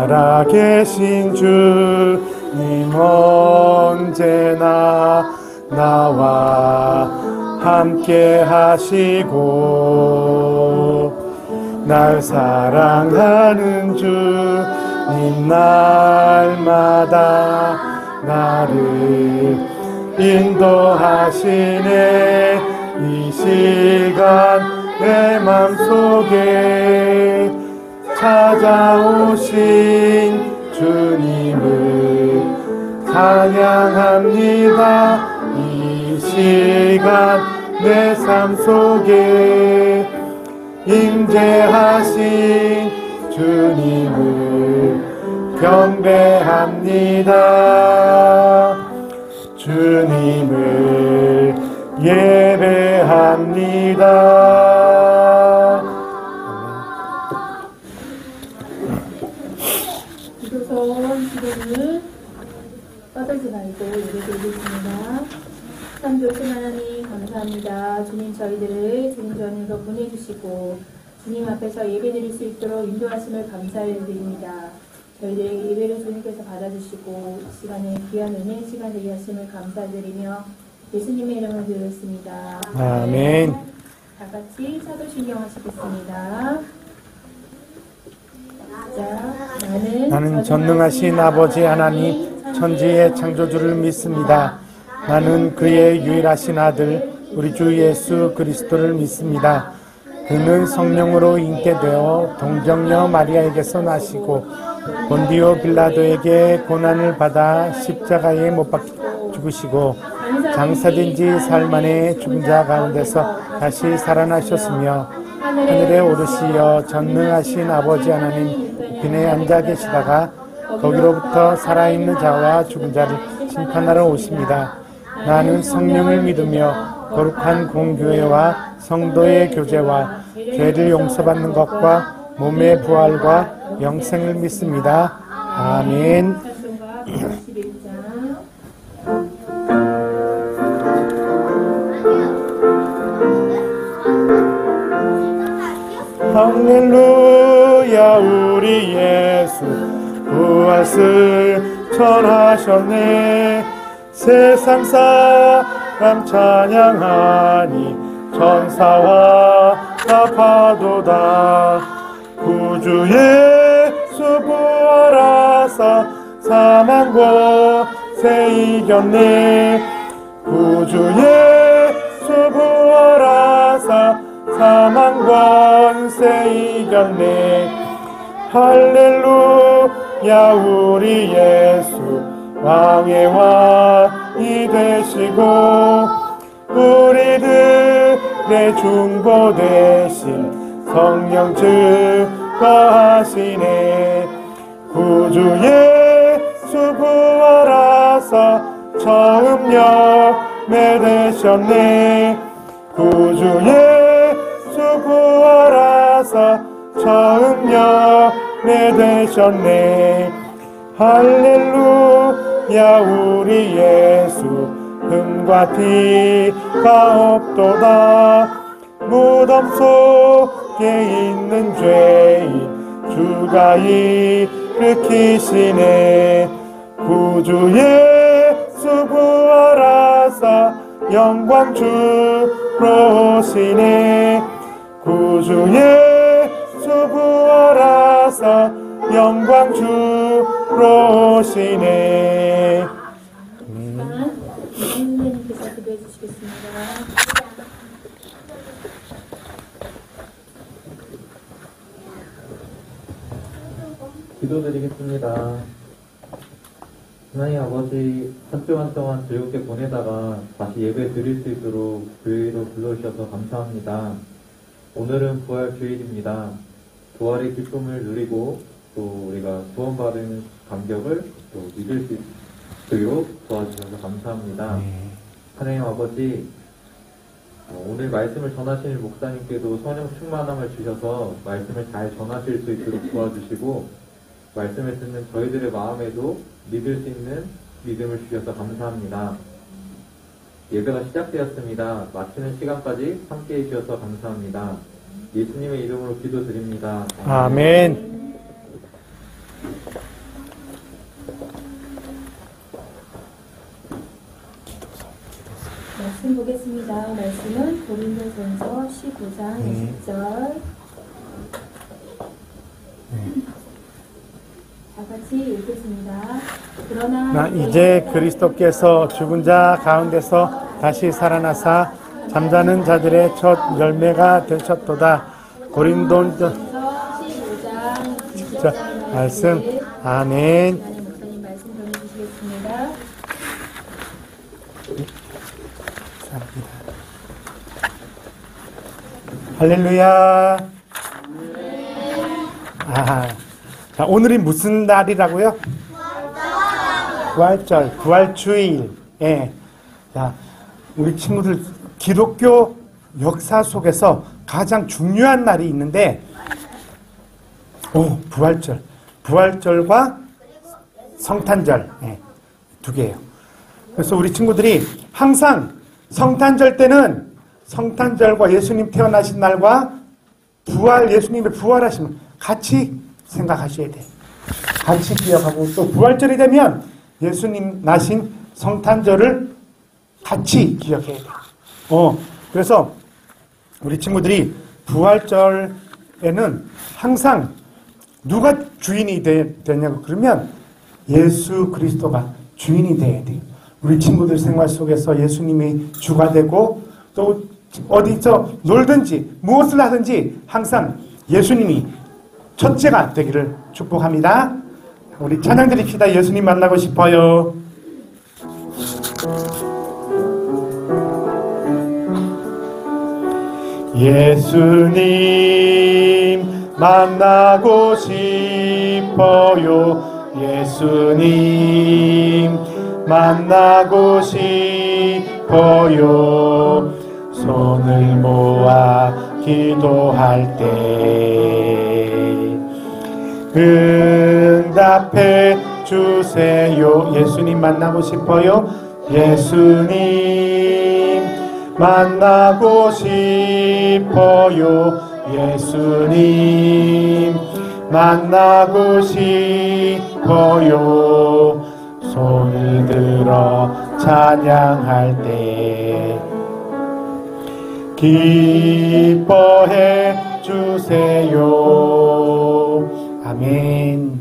살아계신 주님 언제나 나와 함께 하시고 날 사랑하는 주님 날마다 나를 인도하시네. 이 시간 내 맘속에 찾아오신 주님을 찬양합니다. 이 시간 내 삶 속에 임재하신 주님을 경배합니다. 주님을 예배합니다. 기도서원 기도를 떠들지 말고 예배드리겠습니다. 참 좋으신 하나님 감사합니다. 주님 저희들을 주님 전에서 보내주시고 주님 앞에서 예배드릴 수 있도록 인도하심을 감사드립니다. 저희들의 예배를 주님께서 받아주시고 이 시간에 귀한 은혜 시간 되게 하심을 감사드리며 예수님의 이름을 드렸습니다. 아멘. 다 같이 사도신경 하시겠습니다. 자, 나는 전능하신 아버지 하나님 천지의 창조주를 믿습니다. 나는 그의 유일하신 아들 우리 주 예수 그리스도를 믿습니다. 그는 성령으로 잉태 되어 동정녀 마리아에게서 나시고 본디오 빌라도에게 고난을 받아 십자가에 못 박혀 죽으시고 장사된 지 사흘 만에 죽은 자 가운데서 다시 살아나셨으며 하늘에 오르시어 전능하신 아버지 하나님 우편에 앉아 계시다가 거기로부터 살아있는 자와 죽은 자를 심판하러 오십니다. 나는 성령을 믿으며 거룩한 공교회와 성도의 교제와 죄를 용서받는 것과 몸의 부활과 영생을 믿습니다. 아멘. 할렐루야 우리 예수 부활을 전하셨네. 세상 사람 찬양하니 천사와 나파도다. 구주 예수 부활하사 사망 권세 이겼네. 구주 예수 부활하사 사망 권세 이겼네. 할렐루야 우리 예수 왕의 왕이 되시고 우리들의 중보 대신 성령 증거하시네. 구주 예수 부활하사 처음 열매 되셨네. 구주 예수 부활하사 처음 열매 되셨네. 할렐루야 우리 예수 흠과 티가 없도다. 무덤 속에 있는 죄인 주가 일으키시네. 구주 예수 부활하사 영광 주로 오시네. 구주 예수 부활하사 영광 주로 오시네. 선생님께서 기도해 주시겠습니다. 기도드리겠습니다. 하나님 아버지, 한 주간 동안 즐겁게 보내다가 다시 예배 드릴 수 있도록 교회로 불러주셔서 감사합니다. 오늘은 부활 주일입니다. 부활의 기쁨을 누리고 또 우리가 구원받은 감격을 또 믿을 수 있도록 도와주셔서 감사합니다. 하나님 아버지, 오늘 말씀을 전하시는 목사님께도 성령 충만함을 주셔서 말씀을 잘 전하실 수 있도록 도와주시고 말씀을 듣는 저희들의 마음에도 믿을 수 있는 믿음을 주셔서 감사합니다. 예배가 시작되었습니다. 마치는 시간까지 함께해 주셔서 감사합니다. 예수님의 이름으로 기도드립니다. 아멘. 말씀 보겠습니다. 말씀은 고린도전서 15장 20절. 다 같이 읽겠습니다. 그러나 이제 그리스도께서 죽은 자 가운데서 다시 살아나사 잠자는 자들의 첫 열매가 되셨도다. 고린도전서 15장 20절 말씀. 아멘. 목사님 말씀 전해주시겠습니다. 할렐루야. 자, 오늘이 무슨 날이라고요? 부활절, 부활주일. 예. 자, 우리 친구들 기독교 역사 속에서 가장 중요한 날이 있는데, 부활절. 부활절과 성탄절. 예, 두 개예요. 그래서 우리 친구들이 항상 성탄절 때는 성탄절과 예수님 태어나신 날과 예수님의 부활하심을 같이 생각하셔야 돼요. 같이 기억하고, 또 부활절이 되면 예수님 나신 성탄절을 같이 기억해야 돼요. 그래서 우리 친구들이 부활절에는 항상 누가 주인이 되냐고 그러면 예수 그리스도가 주인이 돼야 돼요. 우리 친구들 생활 속에서 예수님이 주가 되고, 또 어디서 놀든지 무엇을 하든지 항상 예수님이 첫째가 되기를 축복합니다. 우리 찬양 드립시다. 예수님 만나고 싶어요. 예수님 만나고 싶어요. 예수님 만나고 싶어요. 손을 모아 기도할 때 응답해 주세요. 예수님 만나고 싶어요. 예수님 만나고 싶어요. 예수님 만나고 싶어요. 손을 들어 찬양할 때 기뻐해 주세요. 아멘.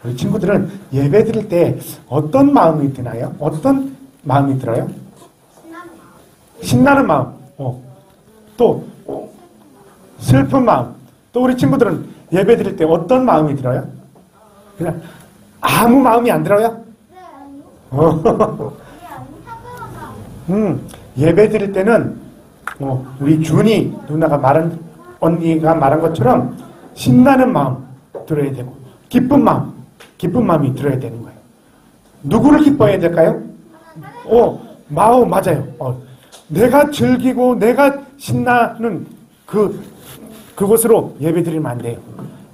우리 친구들은 예배 드릴 때 어떤 마음이 드나요? 어떤 마음이 들어요? 신나는 마음. 또 슬픈 마음. 또 우리 친구들은 예배 드릴 때 어떤 마음이 들어요? 그냥 아무 마음이 안 들어요? 예배 드릴 때는 우리 준이 누나가 언니가 말한 것처럼 신나는 마음 들어야 되고, 기쁜 마음이 들어야 되는 거예요. 누구를 기뻐해야 될까요? 마음 맞아요. 내가 즐기고 내가 신나는 그곳으로 예배 드리면 안 돼요.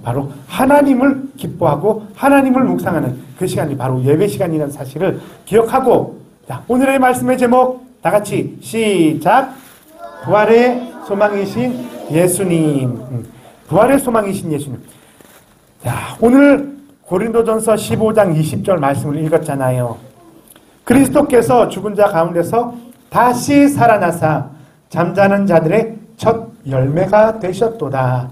바로 하나님을 기뻐하고 하나님을 묵상하는 그 시간이 바로 예배 시간이라는 사실을 기억하고, 자, 오늘의 말씀의 제목 다 같이 시작. 부활의 소망이신 예수님. 부활의 소망이신 예수님. 자, 오늘 고린도전서 15장 20절 말씀을 읽었잖아요. 그리스도께서 죽은 자 가운데서 다시 살아나사 잠자는 자들의 첫 열매가 되셨도다.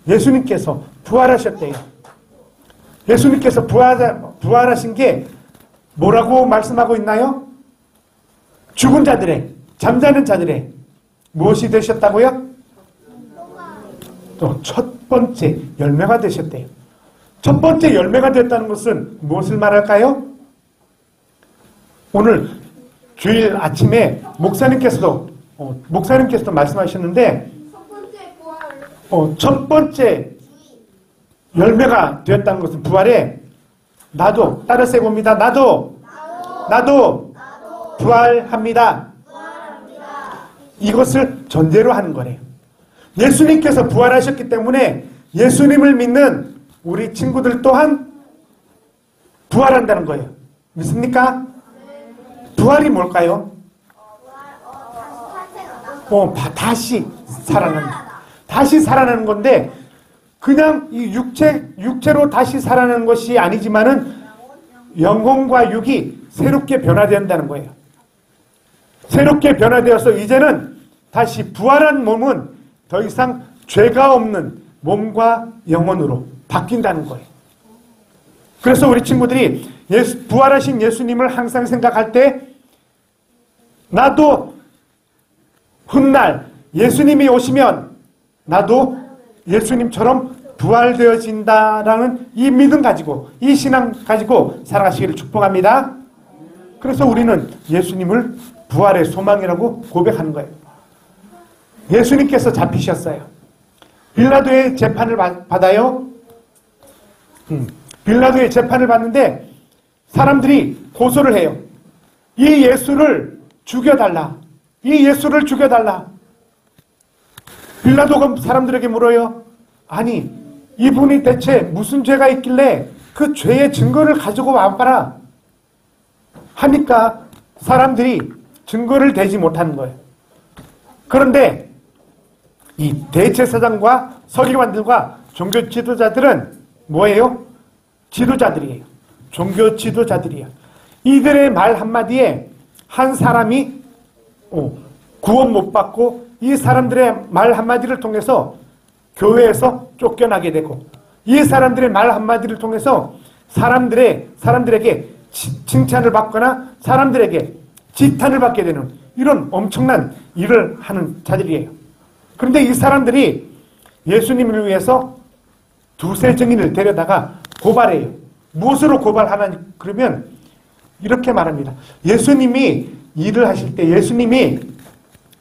예수님께서 부활하셨대요. 예수님께서 부활하신 게 뭐라고 말씀하고 있나요? 죽은 자들의, 잠자는 자들의 무엇이 되셨다고요? 또 첫 번째 열매가 되셨대요. 첫 번째 열매가 됐다는 것은 무엇을 말할까요? 오늘 주일 아침에 목사님께서도 말씀하셨는데, 첫 번째 열매가 되었다는 것은 부활에, 나도 따라서 봅니다. 나도 부활합니다. 이것을 전제로 하는 거래요. 예수님께서 부활하셨기 때문에 예수님을 믿는 우리 친구들 또한 부활한다는 거예요. 믿습니까? 부활이 뭘까요? 다시 살아나는 건데, 그냥 이 육체로 다시 살아나는 것이 아니지만은 영혼과 육이 새롭게 변화된다는 거예요. 새롭게 변화되어서 이제는 다시 부활한 몸은 더 이상 죄가 없는 몸과 영혼으로 바뀐다는 거예요. 그래서 우리 친구들이 부활하신 예수님을 항상 생각할 때 나도 훗날 예수님이 오시면 나도 예수님처럼 부활되어진다라는 이 믿음 가지고, 이 신앙 가지고 살아가시기를 축복합니다. 그래서 우리는 예수님을 부활의 소망이라고 고백하는 거예요. 예수님께서 잡히셨어요. 빌라도의 재판을 받아요. 빌라도의 재판을 받는데 사람들이 고소를 해요. 이 예수를 죽여달라. 이 예수를 죽여달라. 빌라도가 사람들에게 물어요. 아니, 이분이 대체 무슨 죄가 있길래 그 죄의 증거를 가지고 와봐라 하니까 사람들이 증거를 대지 못하는 거예요. 그런데 이 대제사장과 서기관들과 종교 지도자들은 뭐예요? 지도자들이에요. 종교 지도자들이에요. 이들의 말 한마디에 한 사람이 구원 못 받고 이 사람들의 말 한마디를 통해서 교회에서 쫓겨나게 되고, 이 사람들의 말 한마디를 통해서 사람들에게 칭찬을 받거나 사람들에게 지탄을 받게 되는 이런 엄청난 일을 하는 자들이에요. 그런데 이 사람들이 예수님을 위해서 두세 증인을 데려다가 고발해요. 무엇으로 고발하나 그러면 이렇게 말합니다. 예수님이 일을 하실 때, 예수님이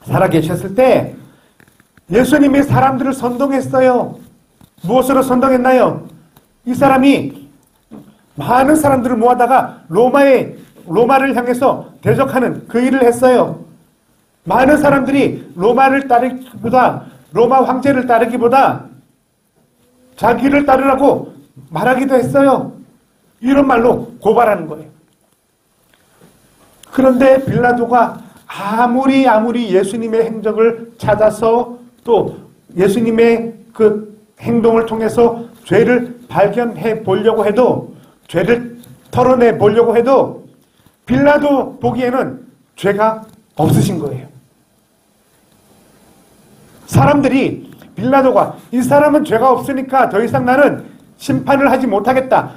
살아계셨을 때 예수님이 사람들을 선동했어요. 무엇으로 선동했나요? 이 사람이 많은 사람들을 모아다가 로마를 향해서 대적하는 그 일을 했어요. 많은 사람들이 로마를 따르기보다, 로마 황제를 따르기보다 자기를 따르라고 말하기도 했어요. 이런 말로 고발하는 거예요. 그런데 빌라도가 아무리 예수님의 행적을 찾아서 또 예수님의 그 행동을 통해서 죄를 발견해 보려고 해도, 죄를 털어내 보려고 해도 빌라도 보기에는 죄가 없으신 거예요. 사람들이 빌라도가 이 사람은 죄가 없으니까 더 이상 나는 심판을 하지 못하겠다,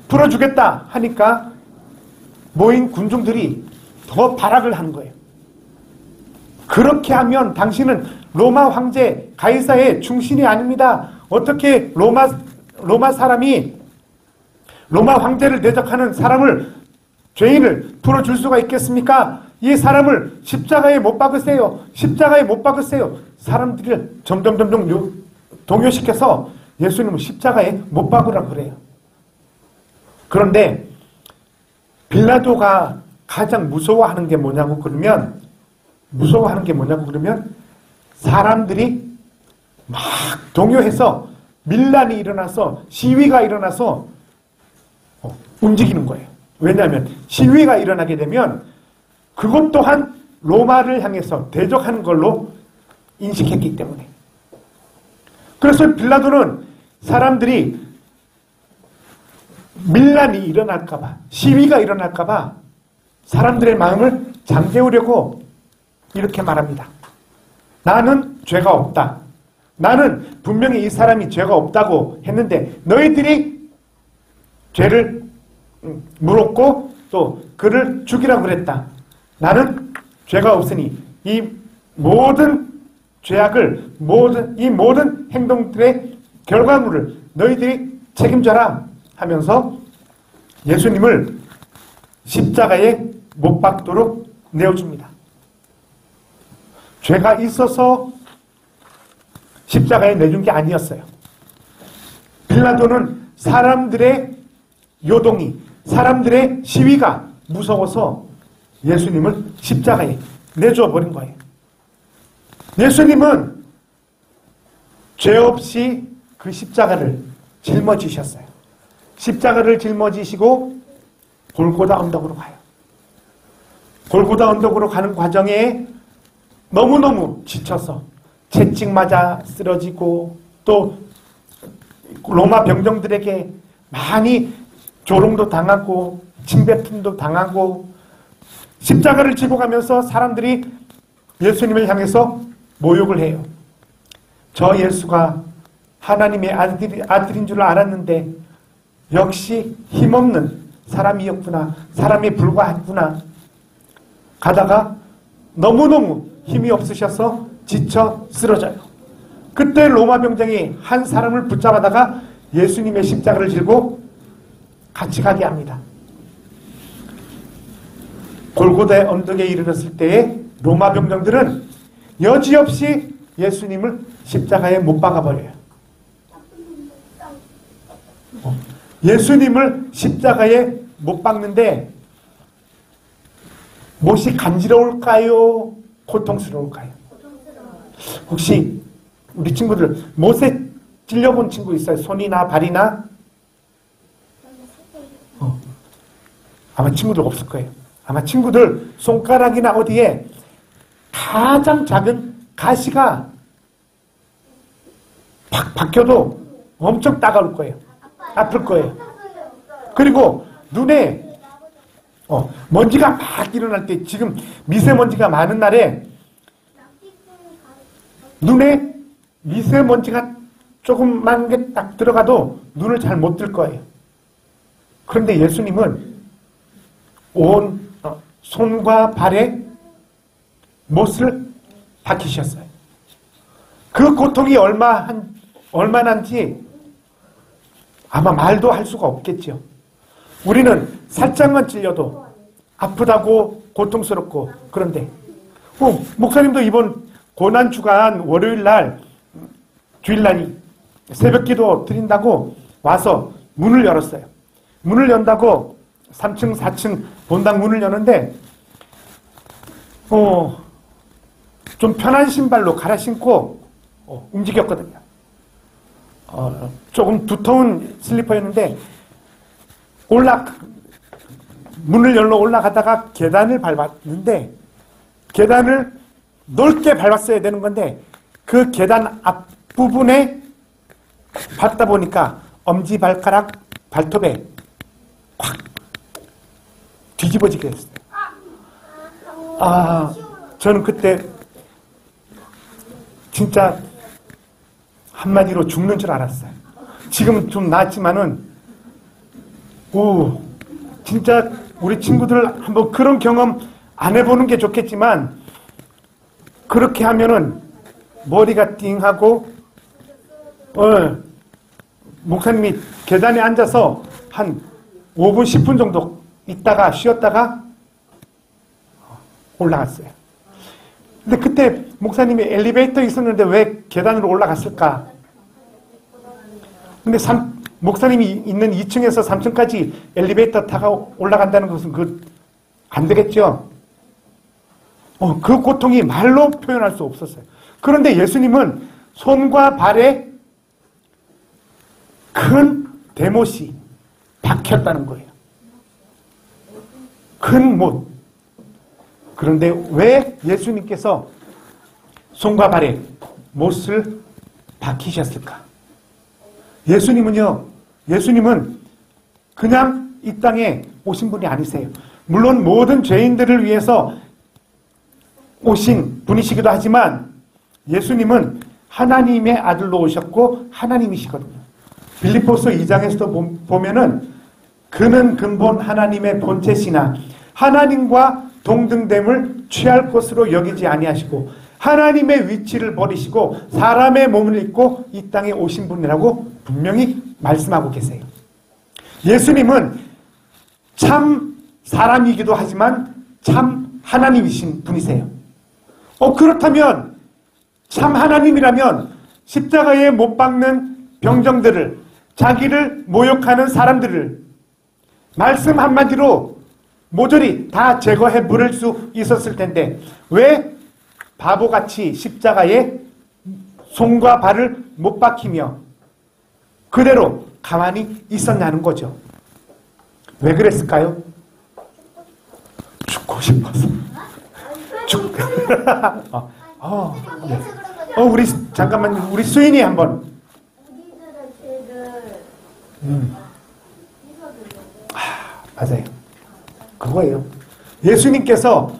풀어주겠다 하니까 모인 군중들이 더 발악을 하는 거예요. 그렇게 하면 당신은 로마 황제 가이사의 충신이 아닙니다. 어떻게 로마 사람이 로마 황제를 대적하는 죄인을 풀어줄 수가 있겠습니까? 이 사람을 십자가에 못 박으세요. 십자가에 못 박으세요. 사람들을 점점 동요시켜서 예수님은 십자가에 못 박으라고 그래요. 그런데 빌라도가 가장 무서워하는 게 뭐냐고 그러면 사람들이 막 동요해서 밀란이 일어나서 시위가 일어나서 움직이는 거예요. 왜냐하면 시위가 일어나게 되면 그것 또한 로마를 향해서 대적하는 걸로 인식했기 때문에. 그래서 빌라도는 사람들이 밀란이 일어날까봐, 시위가 일어날까봐 사람들의 마음을 잠재우려고 이렇게 말합니다. 나는 죄가 없다. 나는 분명히 이 사람이 죄가 없다고 했는데 너희들이 죄를 물었고 또 그를 죽이라고 그랬다. 나는 죄가 없으니 이 모든 죄악을, 이 모든 행동들의 결과물을 너희들이 책임져라 하면서 예수님을 십자가에 못 박도록 내어줍니다. 죄가 있어서 십자가에 내준 게 아니었어요. 빌라도는 사람들의 요동이, 사람들의 시위가 무서워서 예수님을 십자가에 내줘버린 거예요. 예수님은 죄 없이 그 십자가를 짊어지셨어요. 십자가를 짊어지시고 골고다 언덕으로 가요. 골고다 언덕으로 가는 과정에 너무너무 지쳐서 채찍 맞아 쓰러지고 또 로마 병정들에게 많이 조롱도 당하고 침뱉음도 당하고 십자가를 지고 가면서 사람들이 예수님을 향해서 모욕을 해요. 저 예수가 하나님의 아들인 줄 알았는데 역시 힘없는 사람이었구나. 사람에 불과했구나. 가다가 너무너무 힘이 없으셔서 지쳐 쓰러져요. 그때 로마 병장이 한 사람을 붙잡아다가 예수님의 십자가를 들고 같이 가게 합니다. 골고다의 언덕에 이르렀을 때에 로마 병장들은 여지없이 예수님을 십자가에 못 박아버려요. 예수님을 십자가에 못 박는데 못이 간지러울까요? 고통스러울까요? 혹시 우리 친구들 못에 찔려본 친구 있어요? 손이나 발이나? 아마 친구들 없을 거예요. 아마 친구들 손가락이나 어디에 가장 작은 가시가 팍 박혀도 엄청 따가울 거예요. 아플 거예요. 그리고 눈에 먼지가 막 일어날 때, 지금 미세먼지가 많은 날에 눈에 미세먼지가 조금만 게 딱 들어가도 눈을 잘 못 뜰 거예요. 그런데 예수님은 온 손과 발에 못을 박히셨어요. 그 고통이 얼마나인지 아마 말도 할 수가 없겠죠. 우리는 살짝만 찔려도 아프다고 고통스럽고, 그런데 목사님도 이번 고난주간 월요일날 주일날이 새벽기도 드린다고 와서 문을 열었어요. 문을 연다고 3층 4층 본당 문을 여는데 좀 편한 신발로 갈아 신고 움직였거든요. 조금 두터운 슬리퍼였는데 문을 열러 올라가다가 계단을 밟았는데, 계단을 넓게 밟았어야 되는 건데 그 계단 앞부분에 밟다 보니까 엄지발가락 발톱에 확 뒤집어지게 됐어요. 저는 그때 진짜 한마디로 죽는 줄 알았어요. 지금은 좀 나았지만은 진짜 우리 친구들 한번 그런 경험 안 해보는 게 좋겠지만, 그렇게 하면은 머리가 띵하고 목사님이 계단에 앉아서 한 5분 10분 정도 있다가 쉬었다가 올라갔어요. 근데 그때 목사님이 엘리베이터 있었는데 왜 계단으로 올라갔을까? 근데 목사님이 있는 2층에서 3층까지 엘리베이터 타고 올라간다는 것은 안 되겠죠? 그 고통이 말로 표현할 수 없었어요. 그런데 예수님은 손과 발에 큰 대못이 박혔다는 거예요. 큰 못. 그런데 왜 예수님께서 손과 발에 못을 박히셨을까? 예수님은 그냥 이 땅에 오신 분이 아니세요. 물론 모든 죄인들을 위해서 오신 분이시기도 하지만 예수님은 하나님의 아들로 오셨고 하나님이시거든요. 빌립보서 2장에서도 보면은 그는 근본 하나님의 본체시나 하나님과 동등됨을 취할 것으로 여기지 아니하시고 하나님의 위치를 버리시고 사람의 몸을 입고 이 땅에 오신 분이라고 분명히 말씀하고 계세요. 예수님은 참 사람이기도 하지만 참 하나님이신 분이세요. 그렇다면 참 하나님이라면 십자가에 못 박는 병정들을, 자기를 모욕하는 사람들을 말씀 한마디로 모조리 다 제거해 버릴 수 있었을 텐데 왜 바보같이 십자가에 손과 발을 못 박히며 그대로 가만히 있었냐는 거죠. 왜 그랬을까요? 죽고 싶어서. 우리 수인이 한번. 맞아요. 그거예요. 예수님께서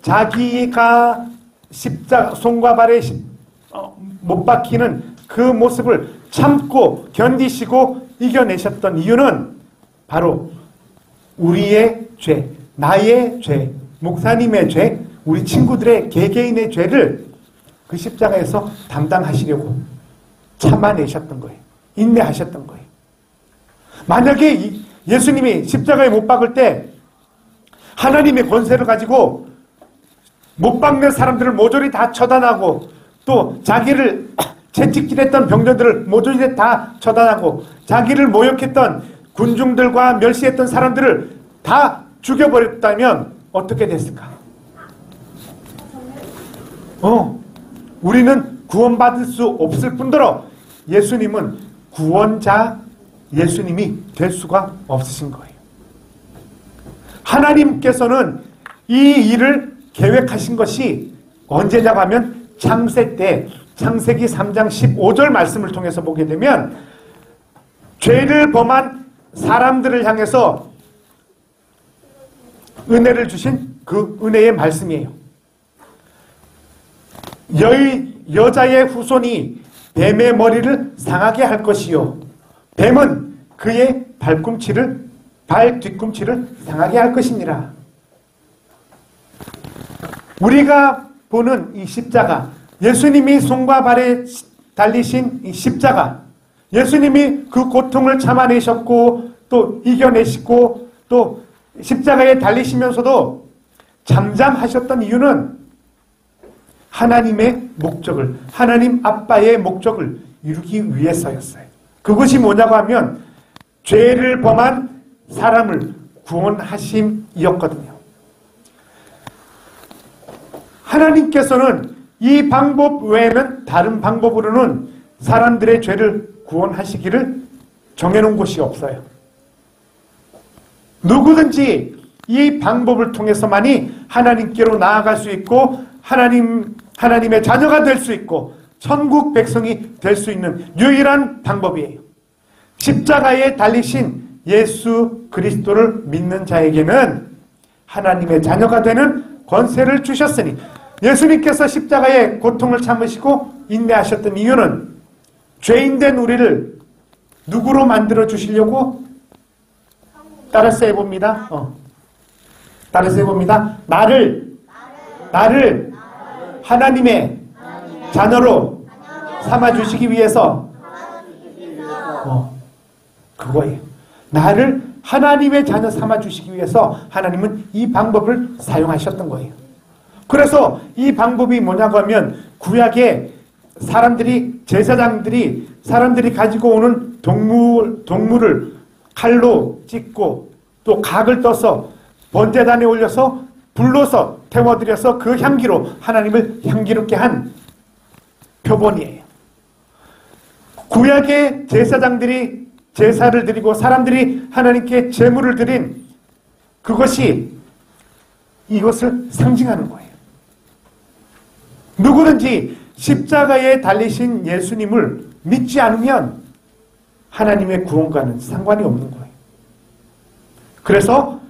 자기가 손과 발에 못 박히는 그 모습을 참고 견디시고 이겨내셨던 이유는 바로 우리의 죄, 나의 죄, 목사님의 죄, 우리 친구들의 개개인의 죄를 그 십자가에서 담당하시려고 참아내셨던 거예요. 인내하셨던 거예요. 만약에 예수님이 십자가에 못 박을 때 하나님의 권세를 가지고 못 박는 사람들을 모조리 다 처단하고 또 자기를 채찍질했던 병정들을 모조리 다 처단하고 자기를 모욕했던 군중들과 멸시했던 사람들을 다 죽여버렸다면 어떻게 됐을까? 우리는 구원받을 수 없을 뿐더러 예수님은 구원자 예수님이 될 수가 없으신 거예요. 하나님께서는 이 일을 계획하신 것이 언제냐고 하면 창세 때 창세기 3장 15절 말씀을 통해서 보게 되면 죄를 범한 사람들을 향해서 은혜를 주신 그 은혜의 말씀이에요. 여자의 후손이 뱀의 머리를 상하게 할 것이요 뱀은 그의 발 뒤꿈치를 상하게 할 것이니라. 우리가 보는 이 십자가, 예수님이 손과 발에 달리신 이 십자가, 예수님이 그 고통을 참아내셨고 또 이겨내시고 또 십자가에 달리시면서도 잠잠하셨던 이유는 하나님의 목적을, 하나님 아빠의 목적을 이루기 위해서였어요. 그것이 뭐냐고 하면 죄를 범한 사람을 구원하심이었거든요. 하나님께서는 이 방법 외에는 다른 방법으로는 사람들의 죄를 구원하시기를 정해놓은 곳이 없어요. 누구든지 이 방법을 통해서만이 하나님께로 나아갈 수 있고 하나님의 자녀가 될 수 있고 천국 백성이 될 수 있는 유일한 방법이에요. 십자가에 달리신 예수 그리스도를 믿는 자에게는 하나님의 자녀가 되는 권세를 주셨으니 예수님께서 십자가의 고통을 참으시고 인내하셨던 이유는 죄인된 우리를 누구로 만들어 주시려고? 따라서 해봅니다. 따라서 해봅니다. 나를 하나님의 자녀로 삼아주시기 위해서 그거예요. 나를 하나님의 자녀 삼아주시기 위해서 하나님은 이 방법을 사용하셨던 거예요. 그래서 이 방법이 뭐냐고 하면 구약에 제사장들이 사람들이 가지고 오는 동물을 칼로 찢고 또 각을 떠서 번제단에 올려서 불러서 태워드려서 그 향기로 하나님을 향기롭게 한 표본이에요. 구약의 제사장들이 제사를 드리고 사람들이 하나님께 제물을 드린 그것이 이것을 상징하는 거예요. 누구든지 십자가에 달리신 예수님을 믿지 않으면 하나님의 구원과는 상관이 없는 거예요. 그래서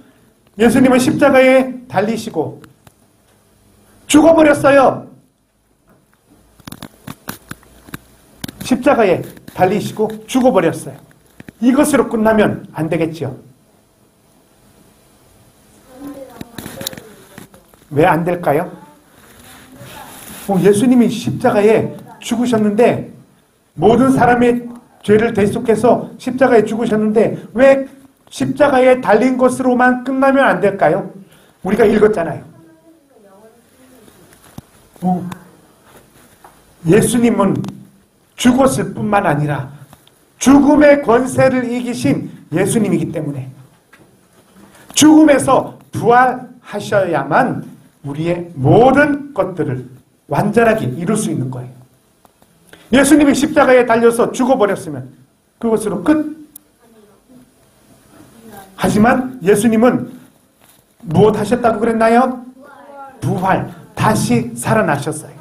예수님은 십자가에 달리시고 죽어버렸어요. 십자가에 달리시고 죽어버렸어요. 이것으로 끝나면 안 되겠죠. 왜 안 될까요? 예수님이 십자가에 죽으셨는데 모든 사람의 죄를 대속해서 십자가에 죽으셨는데 왜 십자가에 달린 것으로만 끝나면 안 될까요? 우리가 읽었잖아요. 예수님은 죽었을 뿐만 아니라 죽음의 권세를 이기신 예수님이기 때문에 죽음에서 부활하셔야만 우리의 모든 것들을 완전하게 이룰 수 있는 거예요. 예수님이 십자가에 달려서 죽어버렸으면 그것으로 끝. 하지만 예수님은 무엇 하셨다고 그랬나요? 부활. 다시 살아나셨어요.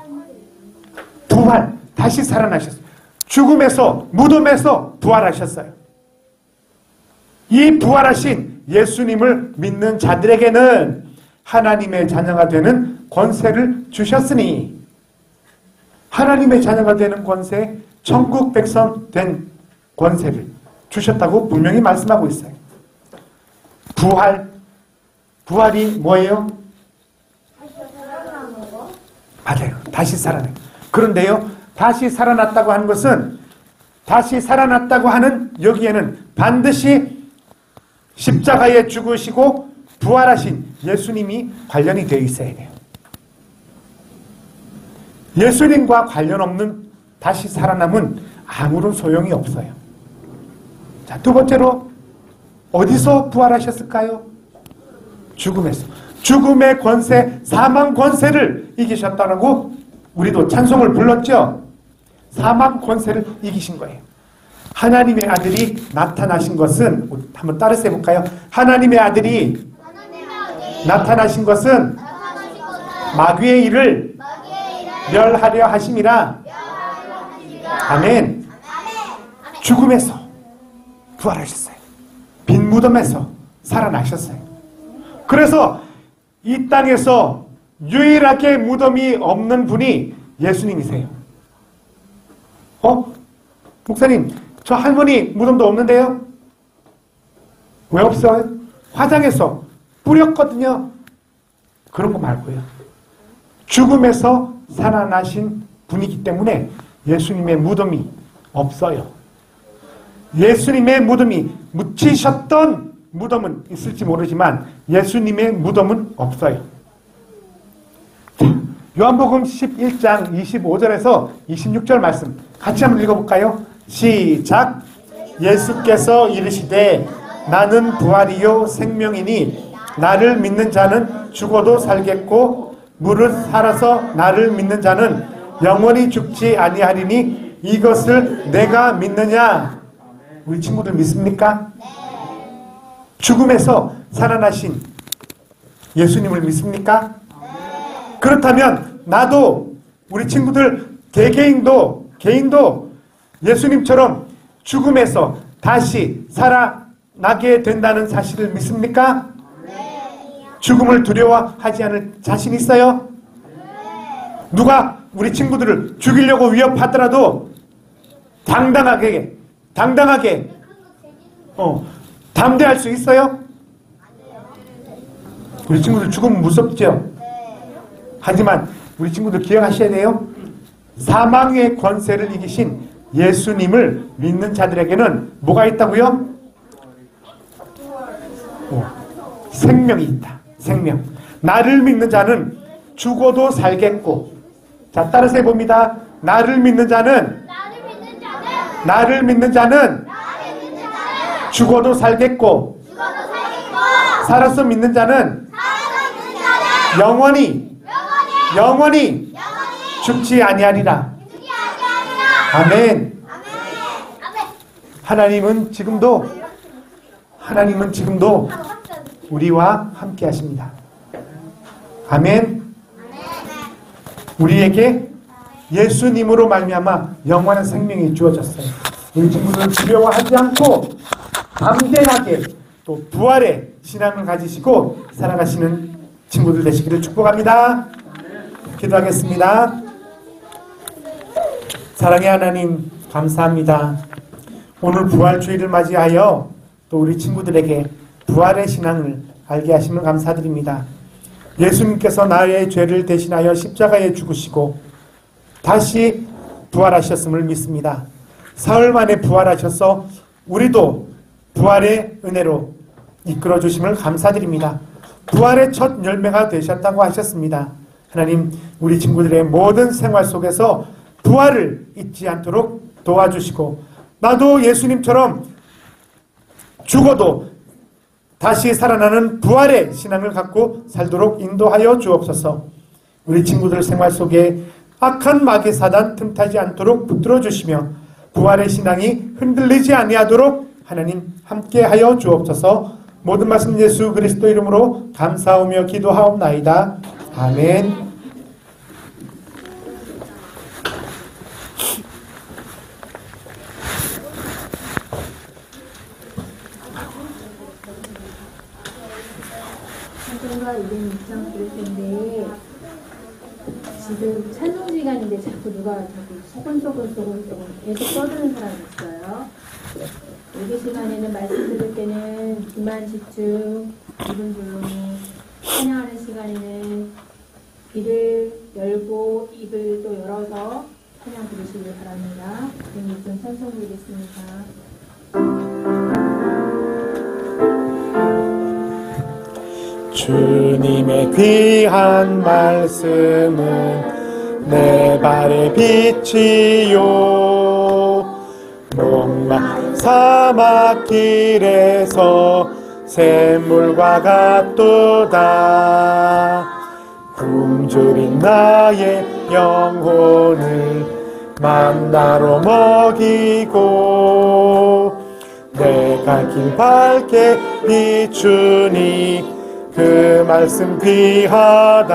부활. 다시 살아나셨어요. 죽음에서, 무덤에서 부활하셨어요. 이 부활하신 예수님을 믿는 자들에게는 하나님의 자녀가 되는 권세를 주셨으니, 하나님의 자녀가 되는 권세, 천국 백성 된 권세를 주셨다고 분명히 말씀하고 있어요. 부활이 뭐예요? 맞아요. 다시 살아나요. 그런데요, 다시 살아났다고 하는 것은, 다시 살아났다고 하는 여기에는 반드시 십자가에 죽으시고 부활하신 예수님이 관련이 되어 있어야 돼요. 예수님과 관련 없는 다시 살아남은 아무런 소용이 없어요. 자, 두 번째로 어디서 부활하셨을까요? 죽음에서. 죽음의 권세, 사망 권세를 이기셨다고 우리도 찬송을 불렀죠. 사망 권세를 이기신 거예요. 하나님의 아들이 나타나신 것은, 한번 따라서 해볼까요? 하나님의 아들이 나타나신 것은 마귀의 일을 멸하려 하심이라. 아멘. 죽음에서 부활하셨어요. 빈 무덤에서 살아나셨어요. 그래서 이 땅에서 유일하게 무덤이 없는 분이 예수님이세요. 목사님, 저 할머니 무덤도 없는데요? 왜 없어요? 화장해서 뿌렸거든요. 그런 거 말고요. 죽음에서 살아나신 분이기 때문에 예수님의 무덤이 없어요. 예수님의 무덤이, 묻히셨던 무덤은 있을지 모르지만 예수님의 무덤은 없어요. 요한복음 11장 25절에서 26절 말씀 같이 한번 읽어볼까요? 시작. 예수께서 이르시되 나는 부활이요 생명이니 나를 믿는 자는 죽어도 살겠고 무릇 살아서 나를 믿는 자는 영원히 죽지 아니하리니 이것을 내가 믿느냐? 우리 친구들 믿습니까? 죽음에서 살아나신 예수님을 믿습니까? 그렇다면 나도, 우리 친구들 개개인도 예수님처럼 죽음에서 다시 살아나게 된다는 사실을 믿습니까? 죽음을 두려워하지 않을 자신 있어요? 누가 우리 친구들을 죽이려고 위협하더라도 당당하게 담대할 수 있어요? 우리 친구들 죽으면 무섭죠? 하지만 우리 친구들 기억하셔야 돼요. 사망의 권세를 이기신 예수님을 믿는 자들에게는 뭐가 있다고요? 생명이 있다. 생명. 나를 믿는 자는 죽어도 살겠고, 자, 따라서 해봅니다. 나를 믿는 자는 죽어도 살겠고, 살아서 믿는 자는 영원히 죽지 아니하리라. 아멘. 하나님은 지금도 우리와 함께 하십니다. 아멘. 우리에게 예수님으로 말미암아 영원한 생명이 주어졌어요. 우리 친구들은 두려워하지 않고 담대하게 또 부활의 신앙을 가지시고 살아가시는 친구들 되시기를 축복합니다. 기도하겠습니다. 사랑의 하나님, 감사합니다. 오늘 부활주의를 맞이하여 또 우리 친구들에게 부활의 신앙을 알게 하심을 감사드립니다. 예수님께서 나의 죄를 대신하여 십자가에 죽으시고 다시 부활하셨음을 믿습니다. 사흘 만에 부활하셔서 우리도 부활의 은혜로 이끌어 주심을 감사드립니다. 부활의 첫 열매가 되셨다고 하셨습니다. 하나님, 우리 친구들의 모든 생활 속에서 부활을 잊지 않도록 도와주시고, 나도 예수님처럼 죽어도 다시 살아나는 부활의 신앙을 갖고 살도록 인도하여 주옵소서. 우리 친구들 생활 속에 악한 마귀 사단 틈타지 않도록 붙들어 주시며 부활의 신앙이 흔들리지 아니하도록 하나님 함께하여 주옵소서. 모든 말씀 예수 그리스도 이름으로 감사하며 기도하옵나이다. 아멘. 성경과 이름이 감상 드릴 텐데 지금 찬송 시간인데 자꾸 누가 자꾸 소곤소곤 계속 떠드는 사람이 있어요. 예배 시간에는 말씀 들을 때는 귀만 집중, 입은 조용히, 찬양하는 시간에는 귀를 열고 입을 또 열어서 찬양 들으시길 바랍니다. 그럼 좀 찬송 드리겠습니다. 주님의 귀한 말씀은 내 발의 빛이요 목마 사막길에서 샘물과 같도다 굶주린 나의 영혼을 만나로 먹이고 내 갈 길 밝게 비추니 그 말씀 귀하다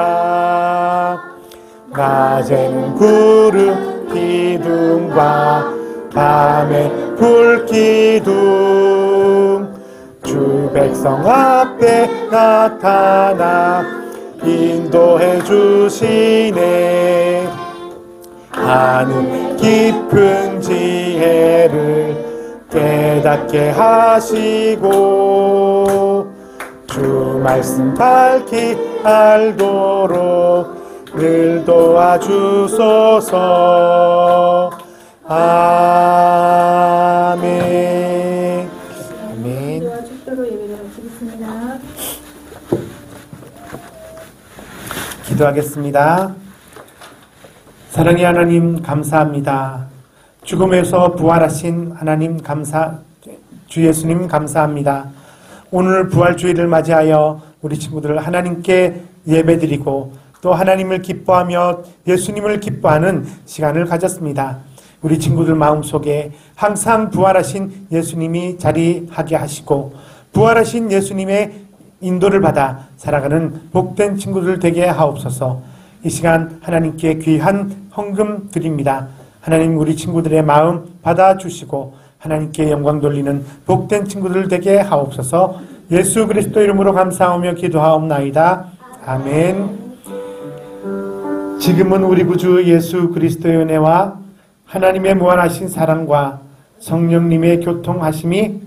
낮에는 구름 기둥과 밤에 불기둥 주 백성 앞에 나타나 인도해 주시네 하늘 깊은 지혜를 깨닫게 하시고 주 말씀 밝히 알도록 늘 도와주소서. 아멘. 아멘. 기도와 축도로 예배를 마치겠습니다. 기도하겠습니다. 사랑의 하나님 감사합니다. 죽음에서 부활하신 하나님 주 예수님 감사합니다. 오늘 부활주의를 맞이하여 우리 친구들 하나님께 예배드리고 또 하나님을 기뻐하며 예수님을 기뻐하는 시간을 가졌습니다. 우리 친구들 마음속에 항상 부활하신 예수님이 자리하게 하시고 부활하신 예수님의 인도를 받아 살아가는 복된 친구들 되게 하옵소서. 이 시간 하나님께 귀한 헌금 드립니다. 하나님 우리 친구들의 마음 받아주시고 하나님께 영광 돌리는 복된 친구들 되게 하옵소서. 예수 그리스도 이름으로 감사하며 기도하옵나이다. 아멘. 지금은 우리 구주 예수 그리스도의 은혜와 하나님의 무한하신 사랑과 성령님의 교통하심이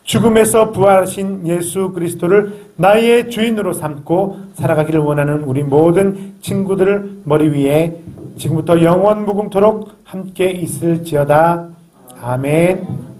죽음에서 부활하신 예수 그리스도를 나의 주인으로 삼고 살아가기를 원하는 우리 모든 친구들 머리 위에 지금부터 영원 무궁토록 함께 있을지어다. 아멘.